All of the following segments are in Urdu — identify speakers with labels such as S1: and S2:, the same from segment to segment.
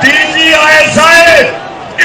S1: DGISI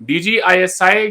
S2: DGISI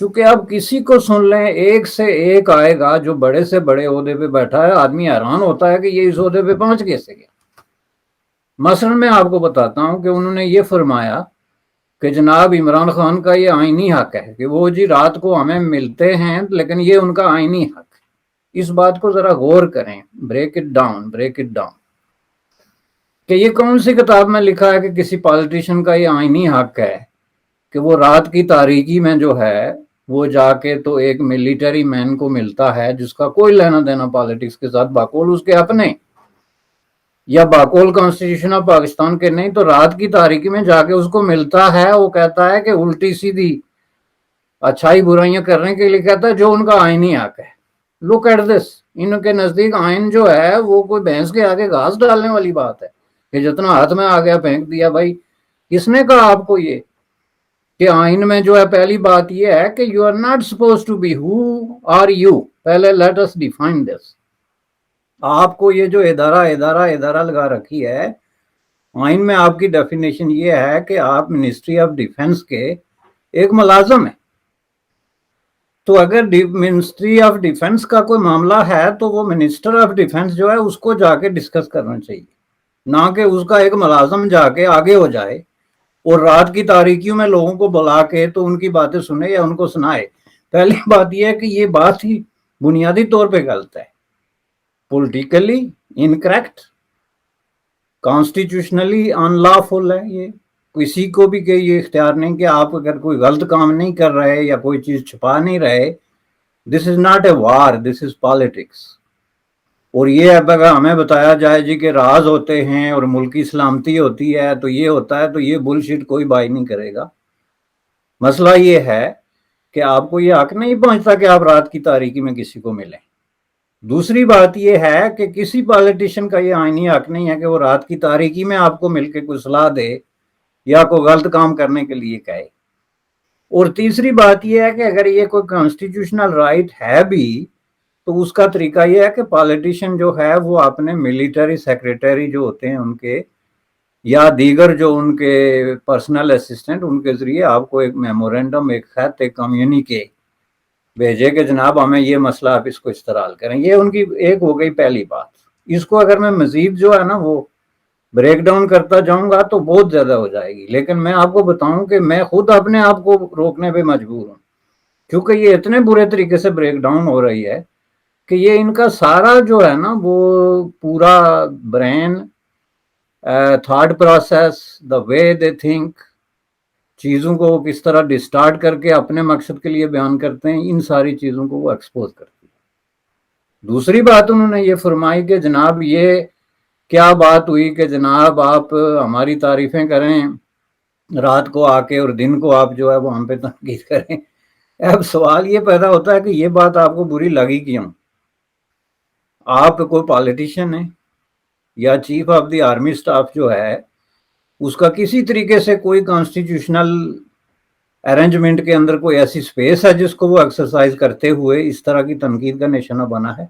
S3: چونکہ اب کسی کو سن لیں ایک سے ایک آئے گا جو بڑے سے بڑے عہدے پہ بیٹھا ہے، آدمی حیران ہوتا ہے کہ یہ اس عہدے پہ پہنچ کیسے گیا۔ مثلا میں آپ کو بتاتا ہوں کہ انہوں نے یہ فرمایا کہ جناب عمران خان کا یہ آئینی حق ہے کہ وہ جی رات کو ہمیں ملتے ہیں، لیکن یہ ان کا آئینی حق ہے۔ اس بات کو ذرا غور کریں، بریک اٹ ڈاؤن کہ یہ کون سی کتاب میں لکھا ہے کہ کسی پالیٹیشین کا یہ آئینی حق ہے کہ وہ رات کی تاریکی میں جو ہے وہ جا کے تو ایک ملٹری مین کو ملتا ہے جس کا کوئی لینا دینا پالیٹکس کے ساتھ، باقول اس کے اپنے یا باقول کانسٹیٹیوشن آف پاکستان کے نہیں، تو رات کی تاریکی میں جا کے اس کو ملتا ہے، وہ کہتا ہے کہ الٹی سیدھی اچھائی برائیاں کرنے کے لیے کہتا ہے جو ان کا آئینی حق ہے۔ لک ایٹ دس، ان کے نزدیک آئین جو ہے وہ کوئی بھینس کے آگے گھاس ڈالنے والی بات ہے کہ جتنا ہاتھ میں آ گیا پھینک دیا۔ بھائی کس نے کہا آپ کو یہ کہ آئین میں جو ہے پہلی بات یہ ہے کہ you are not suppose to be, who are you, پہلے لیٹ اس ڈیفائن دس۔ آپ کو یہ جو ادارہ لگا رکھی ہے آئین میں، آپ کی ڈیفینیشن یہ ہے کہ آپ منسٹری آف ڈیفنس کے ایک ملازم ہیں۔ تو اگر منسٹری آف ڈیفنس کا کوئی معاملہ ہے تو وہ منسٹر آف ڈیفنس جو ہے اس کو جا کے ڈسکس کرنا چاہیے، نہ کہ اس کا ایک ملازم جا کے آگے ہو جائے اور رات کی تاریکیوں میں لوگوں کو بلا کے تو ان کی باتیں سنے یا ان کو سنائے۔ پہلی بات یہ ہے کہ یہ بات ہی بنیادی طور پہ غلط ہے، پولیٹیکلی انکریکٹ، کانسٹیٹیوشنلی ان لافل ہے۔ یہ کسی کو بھی کہ یہ اختیار نہیں کہ آپ اگر کوئی غلط کام نہیں کر رہے یا کوئی چیز چھپا نہیں رہے، دس is not a war, this is politics. اور یہ اب اگر ہمیں بتایا جائے جی کہ راز ہوتے ہیں اور ملکی سلامتی ہوتی ہے تو یہ ہوتا ہے، تو یہ بلشٹ کوئی بائی نہیں کرے گا۔ مسئلہ یہ ہے کہ آپ کو یہ حق نہیں پہنچتا کہ آپ رات کی تاریکی میں کسی کو ملیں۔ دوسری بات یہ ہے کہ کسی پالیٹیشین کا یہ آئینی حق نہیں ہے کہ وہ رات کی تاریکی میں آپ کو مل کے کوئی صلاح دے یا کوئی غلط کام کرنے کے لیے کہے۔ اور تیسری بات یہ ہے کہ اگر یہ کوئی کانسٹیٹیوشنل رائٹ ہے بھی تو اس کا طریقہ یہ ہے کہ پالیٹیشین جو ہے وہ اپنے ملٹری سیکریٹری جو ہوتے ہیں ان کے یا دیگر جو ان کے پرسنل اسسٹنٹ، ان کے ذریعے آپ کو ایک میمورینڈم، ایک خط، ایک کمیونیکے بھیجے کہ جناب ہمیں یہ مسئلہ آپ اس کو استعمال کریں۔ یہ ان کی ایک ہو گئی پہلی بات۔ اس کو اگر میں مزید جو ہے نا وہ بریک ڈاؤن کرتا جاؤں گا تو بہت زیادہ ہو جائے گی، لیکن میں آپ کو بتاؤں کہ میں خود اپنے آپ کو روکنے پہ مجبور ہوں، کیونکہ یہ اتنے برے طریقے سے بریک ڈاؤن ہو رہی ہے کہ یہ ان کا سارا جو ہے نا وہ پورا brain, thought process, the way they think, چیزوں کو وہ کس طرح ڈسٹارٹ کر کے اپنے مقصد کے لیے بیان کرتے ہیں، ان ساری چیزوں کو وہ ایکسپوز کرتی ہے۔ دوسری بات انہوں نے یہ فرمائی کہ جناب یہ کیا بات ہوئی کہ جناب آپ ہماری تعریفیں کریں رات کو آ کے اور دن کو آپ جو ہے وہ ہم پہ تنقید کریں۔ اب سوال یہ پیدا ہوتا ہے کہ یہ بات آپ کو بری لگی کیوں؟ آپ کوئی پالیٹیشین ہیں یا chief of the army staff جو ہے اس کا کسی طریقے سے کوئی کانسٹیٹیوشنل ارینجمنٹ کے اندر کوئی ایسی سپیس ہے جس کو وہ ایکسرسائز کرتے ہوئے اس طرح کی تنقید کا نشانہ بنا ہے؟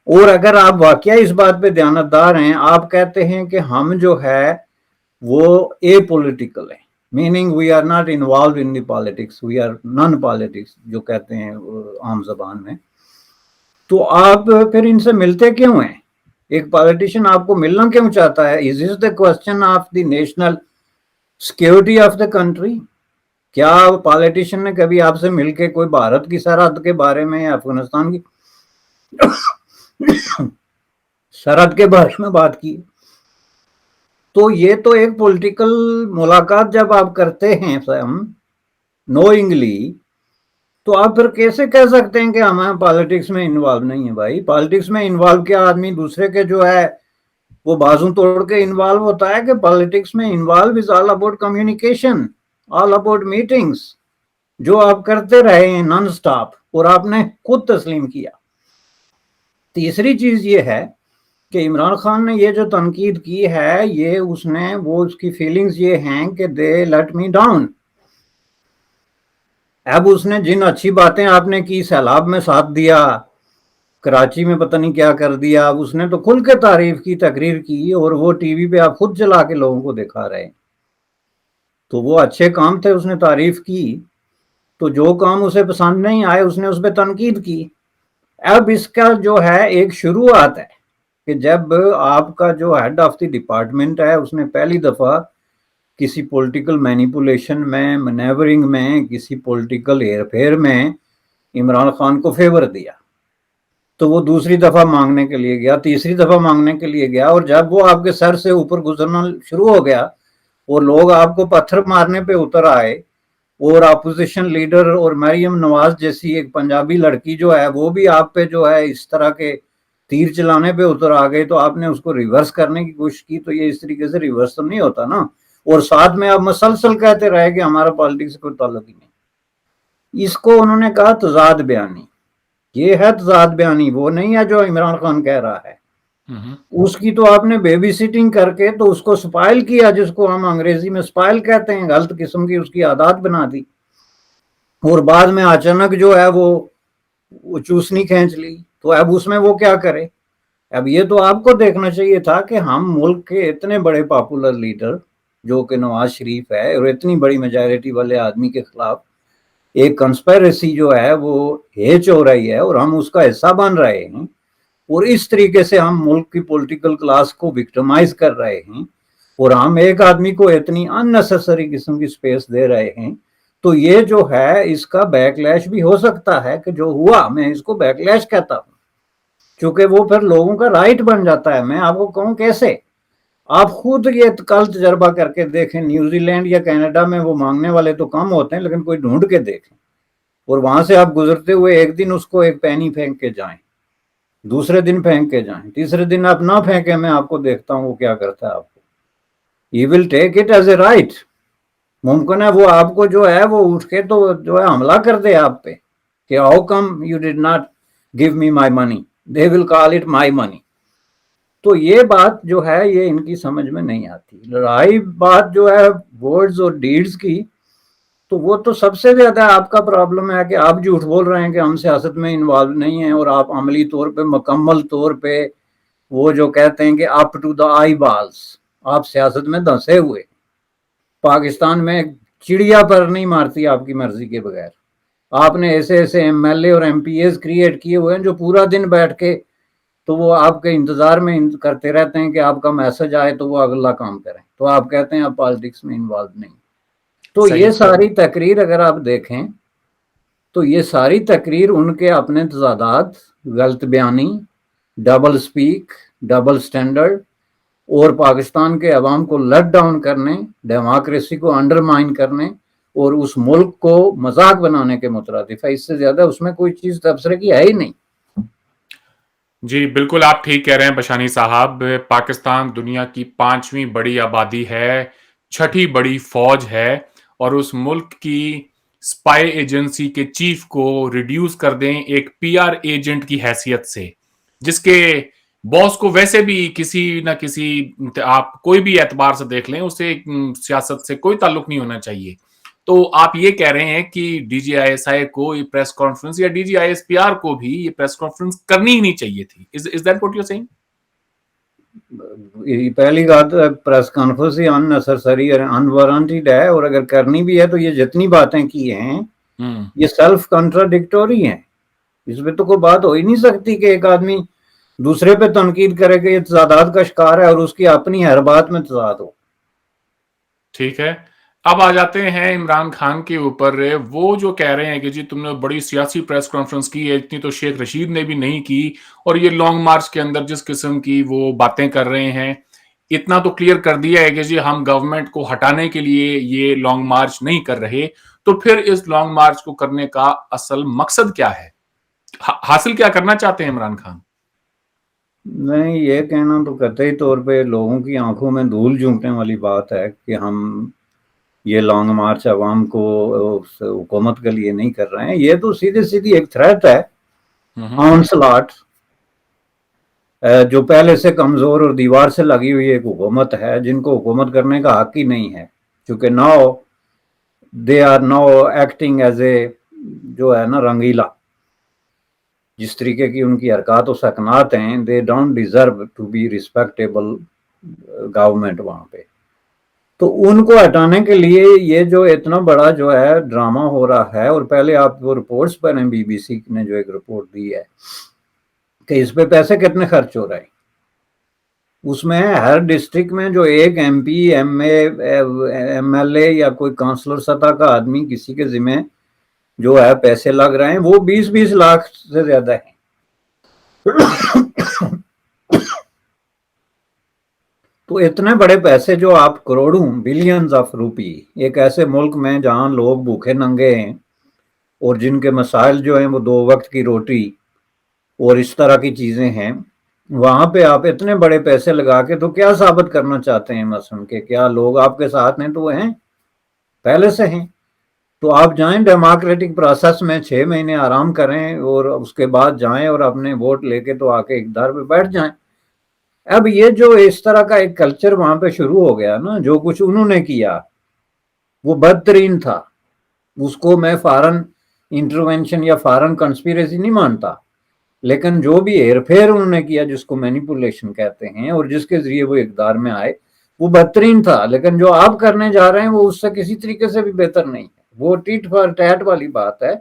S3: اور اگر آپ واقعہ اس بات پہ دیانتدار ہیں، آپ کہتے ہیں کہ ہم جو ہے وہ اے پولیٹیکل ہیں، meaning we are not involved in the politics, we are non politics جو کہتے ہیں عام زبان میں، تو آپ پھر ان سے ملتے کیوں ہیں؟ ایک پالیٹیشین آپ کو ملنا کیوں چاہتا ہے؟ Is this the question of the national security of the country? کیا پالیٹیشین نے کبھی آپ سے مل کے کوئی بھارت کی سرحد کے بارے میں یا افغانستان کی سرحد کے بارے میں بات کی؟ تو یہ تو ایک پولیٹیکل ملاقات جب آپ کرتے ہیں نوئنگلی، تو آپ پھر کیسے کہہ سکتے ہیں کہ ہمیں پالیٹکس میں انوالو نہیں ہے؟ بھائی پالیٹکس میں انوالو کیا آدمی دوسرے کے جو ہے وہ بازو توڑ کے انوالو ہوتا ہے کہ پالیٹکس میں involve is all about communication, all about meetings جو آپ کرتے رہے ہیں نان سٹاپ اور آپ نے خود تسلیم کیا۔ تیسری چیز یہ ہے کہ عمران خان نے یہ جو تنقید کی ہے یہ اس کی فیلنگز یہ ہیں کہ دے لیٹ می ڈاؤن۔ اب اس نے جن اچھی باتیں آپ نے کی، سیلاب میں ساتھ دیا، کراچی میں پتہ نہیں کیا کر دیا، اس نے تو کھل کے تعریف کی، تقریر کی، اور وہ ٹی وی پہ آپ خود چلا کے لوگوں کو دکھا رہے ہیں، تو وہ اچھے کام تھے، اس نے تعریف کی۔ تو جو کام اسے پسند نہیں آئے اس نے اس پہ تنقید کی. اب اس کا جو ہے ایک شروعات ہے کہ جب آپ کا جو ہیڈ آف دی ڈپارٹمنٹ ہے اس نے پہلی دفعہ کسی پولیٹیکل مینیپولیشن میں، منیورنگ میں، کسی پولیٹیکل ہیر پھیر میں عمران خان کو فیور دیا، تو وہ دوسری دفعہ مانگنے کے لیے گیا، تیسری دفعہ مانگنے کے لیے گیا، اور جب وہ آپ کے سر سے اوپر گزرنا شروع ہو گیا اور لوگ آپ کو پتھر مارنے پہ اتر آئے، اور اپوزیشن لیڈر اور مریم نواز جیسی ایک پنجابی لڑکی جو ہے وہ بھی آپ پہ جو ہے اس طرح کے تیر چلانے پہ اتر آ گئے، تو آپ نے اس کو ریورس کرنے کی کوشش کی. تو یہ اس طریقے سے ریورس تو نہیں ہوتا نا. اور ساتھ میں آپ مسلسل کہتے رہے کہ ہمارا پالیٹکس سے کوئی تعلق ہی نہیں. اس کو انہوں نے کہا تضاد بیانی. یہ ہے تضاد بیانی، وہ نہیں ہے جو عمران خان کہہ رہا ہے. اس کی تو آپ نے بیبی سیٹنگ کر کے تو اس کو سپائل کیا، جس کو ہم انگریزی میں سپائل کہتے ہیں، غلط قسم کی اس کی عادات بنا دی، اور بعد میں اچانک جو ہے وہ چوسنی کھینچ لی. تو اب اس میں وہ کیا کرے؟ اب یہ تو آپ کو دیکھنا چاہیے تھا کہ ہم ملک کے اتنے بڑے پاپولر لیڈر جو کہ نواز شریف ہے، اور اتنی بڑی میجارٹی والے آدمی کے خلاف ایک کنسپیریسی جو ہے وہ ہیچ ہو رہی ہے، اور ہم اس کا حصہ بن رہے ہیں، اور اس طریقے سے ہم ملک کی پولیٹیکل کلاس کو وکٹمائز کر رہے ہیں، اور ہم ایک آدمی کو اتنی اننیسیسری قسم کی سپیس دے رہے ہیں. تو یہ جو ہے اس کا بیک لیش بھی ہو سکتا ہے کہ جو ہوا، میں اس کو بیک لیش کہتا ہوں، کیونکہ وہ پھر لوگوں کا رائٹ بن جاتا ہے. میں آپ کو کہوں کیسے، آپ خود یہ کل تجربہ کر کے دیکھیں، نیوزی لینڈ یا کینیڈا میں وہ مانگنے والے تو کم ہوتے ہیں، لیکن کوئی ڈھونڈ کے دیکھیں، اور وہاں سے آپ گزرتے ہوئے ایک دن اس کو ایک پینی پھینک کے جائیں، دوسرے دن پھینک کے جائیں، تیسرے دن آپ نہ پھینکیں، میں آپ کو دیکھتا ہوں وہ کیا کرتا ہے آپ کو. He will take it as a right. ممکن ہے وہ آپ کو جو ہے وہ اٹھ کے تو جو ہے حملہ کر دے آپ پہ کہ how come you did not give me my money. They will call it my money. تو یہ بات جو ہے یہ ان کی سمجھ میں نہیں آتی. لڑائی بات جو ہے ورڈز اور ڈیڈز کی، تو وہ تو سب سے زیادہ آپ کا پرابلم ہے کہ آپ جھوٹ بول رہے ہیں کہ ہم سیاست میں انوالو نہیں ہیں، اور آپ عملی طور پہ مکمل طور پہ وہ جو کہتے ہیں کہ up to the I balls, آپ سیاست میں دھنسے ہوئے. پاکستان میں چڑیا پر نہیں مارتی آپ کی مرضی کے بغیر. آپ نے ایسے ایسے ایم ایل اے اور ایم پی ایز کریٹ کیے ہوئے ہیں جو پورا دن بیٹھ کے تو وہ آپ کے انتظار میں کرتے رہتے ہیں کہ آپ کا میسج آئے تو وہ اگلا کام کریں. تو آپ کہتے ہیں آپ پالیٹکس میں انوالو نہیں. تو یہ ساری تقریر اگر آپ دیکھیں تو یہ ساری تقریر ان کے اپنے تضادات، غلط بیانی، ڈبل سپیک، ڈبل سٹینڈرڈ، اور پاکستان کے عوام کو لیٹ ڈاؤن کرنے، ڈیموکریسی کو انڈرمائن کرنے اور اس ملک کو مذاق بنانے کے مترادف ہے. اس سے زیادہ اس میں کوئی چیز تبصرے کی ہے ہی نہیں.
S2: جی بالکل آپ ٹھیک کہہ رہے ہیں بشانی صاحب. پاکستان دنیا کی 5ویں بڑی آبادی ہے، 6ٹھی بڑی فوج ہے، اور اس ملک کی سپائی ایجنسی کے چیف کو ریڈیوس کر دیں ایک پی آر ایجنٹ کی حیثیت سے، جس کے باس کو ویسے بھی کسی نہ کسی، آپ کوئی بھی اعتبار سے دیکھ لیں، اسے سیاست سے کوئی تعلق نہیں ہونا چاہیے. تو آپ یہ کہہ رہے ہیں کہ D G I S I کو یہ پریس کانفرنس، یا D G I S P R کو بھی یہ پریس کانفرنس کرنی ہی نہیں چاہیے تھی. Is that what you're saying?
S3: پہلی بات پریس کانفرنس ہی اننیسیسری اور انوارنٹیڈ ہے، اور اگر کرنی بھی ہے تو یہ جتنی باتیں کی ہیں یہ سیلف کنٹراڈکٹوری ہیں. اس میں تو کوئی بات ہو ہی نہیں سکتی کہ ایک آدمی دوسرے پہ تنقید کرے کہ یہ تضادات کا شکار ہے اور اس کی اپنی ہر بات میں تضاد ہو.
S2: ٹھیک ہے، اب آ جاتے ہیں عمران خان کے اوپر. وہ جو کہہ رہے ہیں کہ جی تم نے بڑی سیاسی پریس کانفرنس کی ہے، اتنی تو شیخ رشید نے بھی نہیں کی، اور یہ لانگ مارچ کے اندر جس قسم کی وہ باتیں کر رہے ہیں، اتنا تو کلیئر کر دیا ہے کہ جی ہم گورنمنٹ کو ہٹانے کے لیے یہ لانگ مارچ نہیں کر رہے. تو پھر اس لانگ مارچ کو کرنے کا اصل مقصد کیا ہے؟ حاصل کیا کرنا چاہتے ہیں عمران خان؟
S3: نہیں، یہ کہنا تو قطعی طور پہ لوگوں کی آنکھوں میں دھول جھونکنے والی بات ہے کہ ہم یہ لانگ مارچ عوام کو حکومت کے لیے نہیں کر رہے ہیں. یہ تو سیدھی سیدھی ایک تھریٹ ہے، آنسلاٹ، جو پہلے سے کمزور اور دیوار سے لگی ہوئی ایک حکومت ہے جن کو حکومت کرنے کا حق ہی نہیں ہے، کیونکہ now they are now acting as a جو ہے نا رنگیلا. جس طریقے کی ان کی حرکات و سکنات ہیں، they don't deserve to be respectable government وہاں پہ. تو ان کو ہٹانے کے لیے یہ جو اتنا بڑا جو ہے ڈرامہ ہو رہا ہے. اور پہلے آپ وہ رپورٹس پڑھیں, بی بی سی نے جو ایک رپورٹ دی ہے کہ اس پہ پیسے کتنے خرچ ہو رہے ہیں. اس میں ہر ڈسٹرکٹ میں جو ایک M P, M L A یا کوئی کونسلر سطح کا آدمی کسی کے ذمہ جو ہے پیسے لگ رہے ہیں وہ 20-20 لاکھ سے زیادہ ہیں. تو اتنے بڑے پیسے جو آپ کروڑوں بلینز آف روپی ایک ایسے ملک میں جہاں لوگ بھوکے ننگے ہیں اور جن کے مسائل جو ہیں وہ 2 وقت کی روٹی اور اس طرح کی چیزیں ہیں, وہاں پہ آپ اتنے بڑے پیسے لگا کے تو کیا ثابت کرنا چاہتے ہیں مثلا کہ کیا لوگ آپ کے ساتھ ہیں؟ تو وہ ہیں, پہلے سے ہیں. تو آپ جائیں ڈیموکریٹک پروسیس میں 6 مہینے آرام کریں اور اس کے بعد جائیں اور اپنے ووٹ لے کے تو آ کے اقتدار پہ بیٹھ جائیں. اب یہ جو اس طرح کا ایک کلچر وہاں پہ شروع ہو گیا نا, جو کچھ انہوں نے کیا وہ بدترین تھا. اس کو میں فارن انٹروینشن یا فارن کنسپیریسی نہیں مانتا, لیکن جو بھی ہیر پھیر انہوں نے کیا جس کو مینیپولیشن کہتے ہیں اور جس کے ذریعے وہ اقتدار میں آئے وہ بہترین تھا. لیکن جو آپ کرنے جا رہے ہیں وہ اس سے کسی طریقے سے بھی بہتر نہیں ہے. وہ ٹیٹ فار ٹیٹ والی بات ہے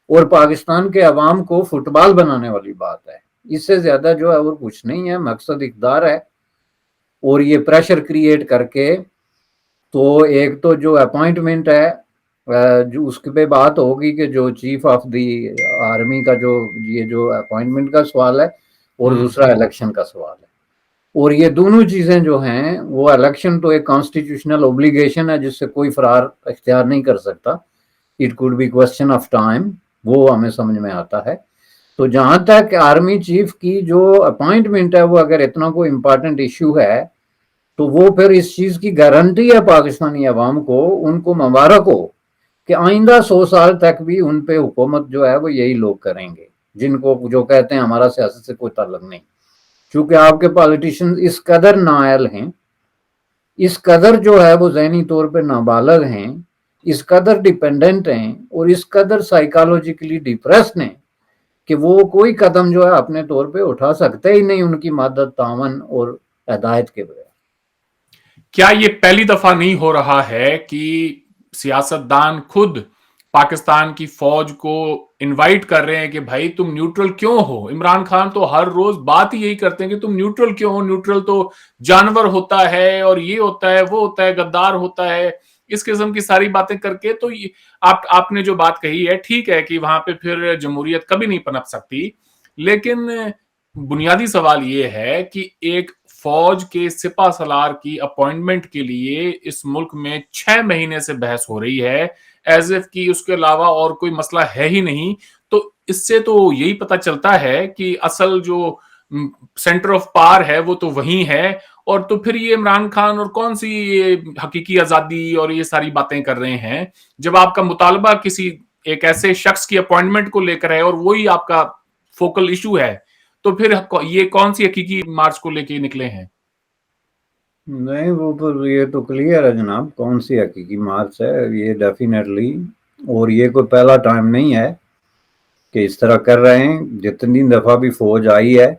S3: اور پاکستان کے عوام کو فٹ بال بنانے والی بات ہے. اس سے زیادہ جو ہے اور کچھ نہیں ہے. مقصد اقتدار ہے اور یہ پریشر کریٹ کر کے تو ایک تو جو اپوائنٹمنٹ ہے جو اس پہ بات ہوگی کہ جو چیف آف دی آرمی کا جو یہ جو اپوائنٹمنٹ کا سوال ہے اور دوسرا الیکشن کا سوال ہے. اور یہ دونوں چیزیں جو ہیں وہ الیکشن تو ایک کانسٹیٹیوشنل اوبلیگیشن ہے جس سے کوئی فرار اختیار نہیں کر سکتا. It could be question of time, وہ ہمیں سمجھ میں آتا ہے. تو جہاں تک آرمی چیف کی جو اپوائنٹمنٹ ہے وہ اگر اتنا کوئی امپارٹنٹ ایشو ہے تو وہ پھر اس چیز کی گارنٹی ہے پاکستانی عوام کو, ان کو مبارک ہو کہ آئندہ 100 سال تک بھی ان پہ حکومت جو ہے وہ یہی لوگ کریں گے جن کو جو کہتے ہیں ہمارا سیاست سے کوئی تعلق نہیں. چونکہ آپ کے پالیٹیشین اس قدر نااہل ہیں, اس قدر جو ہے وہ ذہنی طور پہ نابالغ ہیں, اس قدر ڈیپینڈنٹ ہیں اور اس قدر سائیکالوجیکلی ڈپریسڈ ہیں کہ وہ کوئی قدم جو ہے اپنے طور پہ اٹھا سکتے ہی نہیں ان کی مدد, تعاون اور ہدایت کے بغیر.
S2: کیا یہ پہلی دفعہ نہیں ہو رہا ہے کہ سیاستدان خود پاکستان کی فوج کو انوائٹ کر رہے ہیں کہ بھائی تم نیوٹرل کیوں ہو؟ عمران خان تو ہر روز بات ہی یہی کرتے ہیں کہ تم نیوٹرل کیوں ہو, نیوٹرل تو جانور ہوتا ہے اور یہ ہوتا ہے وہ ہوتا ہے, غدار ہوتا ہے, اس قسم کی ساری باتیں کر کے. تو آپ نے جو بات کہی ہے ٹھیک ہے کہ وہاں پہ پھر جمہوریت کبھی نہیں پنپ سکتی, لیکن بنیادی سوال یہ ہے کہ ایک فوج کے سپہ سالار کی اپوائنٹمنٹ کے لیے اس ملک میں 6 مہینے سے بحث ہو رہی ہے, ایز اف کی اس کے علاوہ اور کوئی مسئلہ ہے ہی نہیں. تو اس سے تو یہی پتہ چلتا ہے کہ اصل جو سینٹر آف پاور ہے وہ تو وہی ہے. اور تو پھر یہ عمران خان اور کون سی حقیقی آزادی اور یہ ساری باتیں کر رہے ہیں جب آپ کا مطالبہ کسی ایک ایسے شخص کی اپوائنٹمنٹ کو لے کر ہے اور وہی آپ کا فوکل ایشو ہے, تو پھر یہ کون سی حقیقی مارچ کو لے کے نکلے ہیں؟
S3: نہیں وہ تو یہ تو کلیئر ہے جناب کون سی حقیقی مارچ ہے یہ ڈیفینیٹلی. اور یہ کوئی پہلا ٹائم نہیں ہے کہ اس طرح کر رہے ہیں. جتنی دفعہ بھی فوج آئی ہے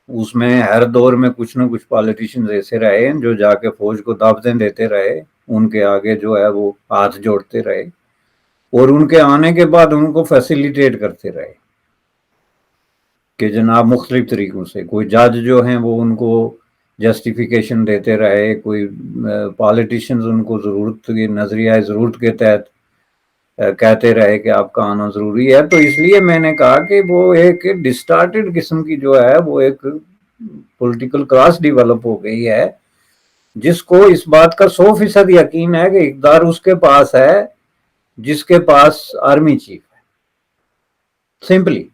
S3: اس میں ہر دور میں کچھ نہ کچھ پالیٹیشنز ایسے رہے ہیں جو جا کے فوج کو دعوتیں دیتے رہے, ان کے آگے جو ہے وہ ہاتھ جوڑتے رہے اور ان کے آنے کے بعد ان کو فیسیلیٹیٹ کرتے رہے کہ جناب مختلف طریقوں سے. کوئی جج جو ہیں وہ ان کو جسٹیفیکیشن دیتے رہے, کوئی پالیٹیشنز ان کو ضرورت کی نظریہ ضرورت کے تحت کہتے رہے کہ آپ کا آنا ضروری ہے. تو اس لیے میں نے کہا کہ وہ ایک ڈسٹارٹڈ قسم کی جو ہے وہ ایک پولیٹیکل کلاس ڈیولپ ہو گئی ہے جس کو اس بات کا 100% یقین ہے کہ اقتدار اس کے پاس ہے جس کے پاس آرمی چیف ہے. سمپلی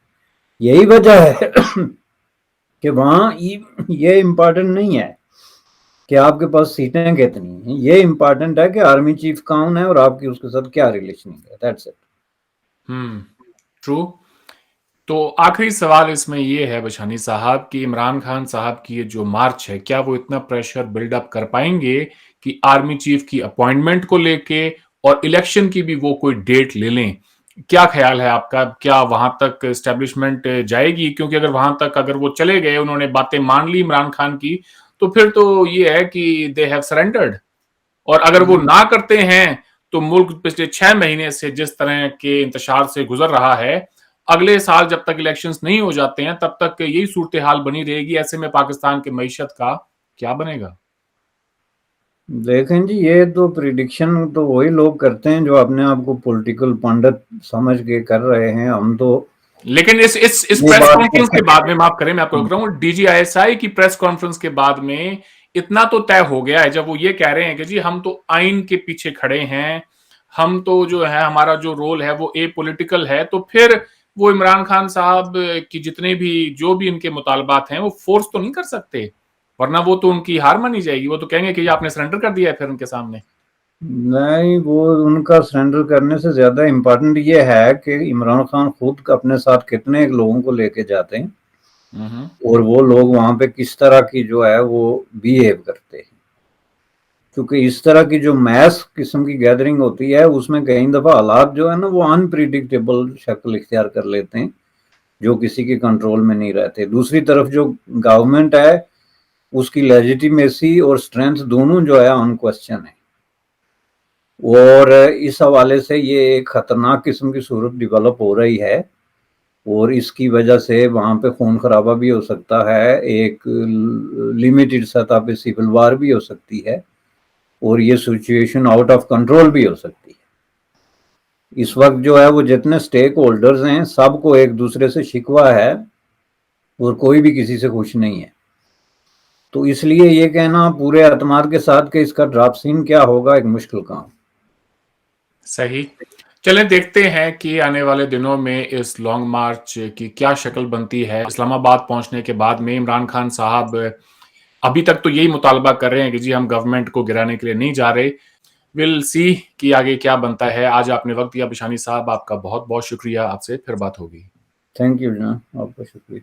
S3: یہی وجہ ہے کہ وہاں یہ امپورٹنٹ نہیں ہے کہ آپ کے پاس سیٹیں کتنی ہیں, یہ امپورٹنٹ ہے کہ آرمی چیف کون ہے اور آپ کی اس کے ساتھ کیا ریلیشننگ ہے. That's it.
S2: ٹرو. تو آخری سوال اس میں یہ ہے بچھانی صاحب کہ عمران خان صاحب کی یہ جو مارچ ہے کیا وہ اتنا پریشر بلڈ اپ کر پائیں گے کہ آرمی چیف کی اپوائنٹمنٹ کو لے کے اور الیکشن کی بھی وہ کوئی ڈیٹ لے لیں؟ کیا خیال ہے آپ کا, کیا وہاں تک اسٹیبلشمنٹ جائے گی؟ کیونکہ اگر وہاں تک اگر وہ چلے گئے, انہوں نے باتیں مان لی عمران خان کی, تو پھر تو یہ ہے کہ دے ہیو سرینڈرڈ. اور اگر وہ نہ کرتے ہیں تو ملک پچھلے 6 مہینے سے جس طرح کے انتشار سے گزر رہا ہے، اگلے سال جب تک الیکشنز نہیں ہو جاتے ہیں تب تک یہی صورتحال بنی رہے گی. ایسے میں پاکستان کی معیشت کا کیا بنے گا؟
S3: دیکھیں جی، یہ تو پریڈکشن تو وہی لوگ کرتے ہیں جو اپنے آپ کو پولیٹیکل پنڈت سمجھ کے کر رہے ہیں. ہم تو
S2: لیکن اس پریس کانفرنس کے بعد میں معاف کریں میں آپ کو روک رہا ہوں، D G I S I کی پریس کانفرنس کے بعد میں اتنا تو طے ہو گیا ہے جب وہ یہ کہہ رہے ہیں کہ جی ہم تو آئین کے پیچھے کھڑے ہیں، ہم تو جو ہے ہمارا جو رول ہے وہ اے پولیٹیکل ہے، تو پھر وہ عمران خان صاحب کی جتنے بھی جو بھی ان کے مطالبات ہیں وہ فورس تو نہیں کر سکتے، ورنہ وہ تو ان کی ہار مانی جائے گی. وہ تو کہیں گے کہ یہ آپ نے سرنڈر کر دیا ہے پھر ان کے سامنے.
S3: نہیں، وہ ان کا سرنڈر کرنے سے زیادہ امپورٹنٹ یہ ہے کہ عمران خان خود اپنے ساتھ کتنے لوگوں کو لے کے جاتے ہیں اور وہ لوگ وہاں پہ کس طرح کی جو ہے وہ بیہیو کرتے ہیں. کیونکہ اس طرح کی جو میس قسم کی گیدرنگ ہوتی ہے اس میں کئی دفعہ حالات جو ہے نا وہ انپریڈکٹیبل شکل اختیار کر لیتے ہیں جو کسی کے کنٹرول میں نہیں رہتے. دوسری طرف جو گورنمنٹ ہے اس کی لیجیٹیمیسی اور سٹرینتھ دونوں جو ہے ان کوسچن ہے، اور اس حوالے سے یہ ایک خطرناک قسم کی صورت ڈیولپ ہو رہی ہے اور اس کی وجہ سے وہاں پہ خون خرابہ بھی ہو سکتا ہے، ایک لمیٹڈ سطح پہ سول وار بھی ہو سکتی ہے اور یہ سچویشن آؤٹ آف کنٹرول بھی ہو سکتی ہے. اس وقت جو ہے وہ جتنے سٹیک ہولڈرز ہیں سب کو ایک دوسرے سے شکوہ ہے اور کوئی بھی کسی سے خوش نہیں ہے. تو اس لیے یہ کہنا پورے اعتماد کے ساتھ کہ اس کا ڈراپ سین کیا ہوگا ایک مشکل کام.
S2: صحیح. چلیں دیکھتے ہیں کہ آنے والے دنوں میں اس لانگ مارچ کی کیا شکل بنتی ہے. اسلام آباد پہنچنے کے بعد میں عمران خان صاحب ابھی تک تو یہی مطالبہ کر رہے ہیں کہ جی ہم گورنمنٹ کو گرانے کے لیے نہیں جا رہے. ول سی کہ آگے کیا بنتا ہے. آج آپ نے وقت دیا بشانی صاحب، آپ کا بہت بہت شکریہ. آپ سے پھر بات ہوگی.
S3: تھینک یو جناب، آپ کا شکریہ.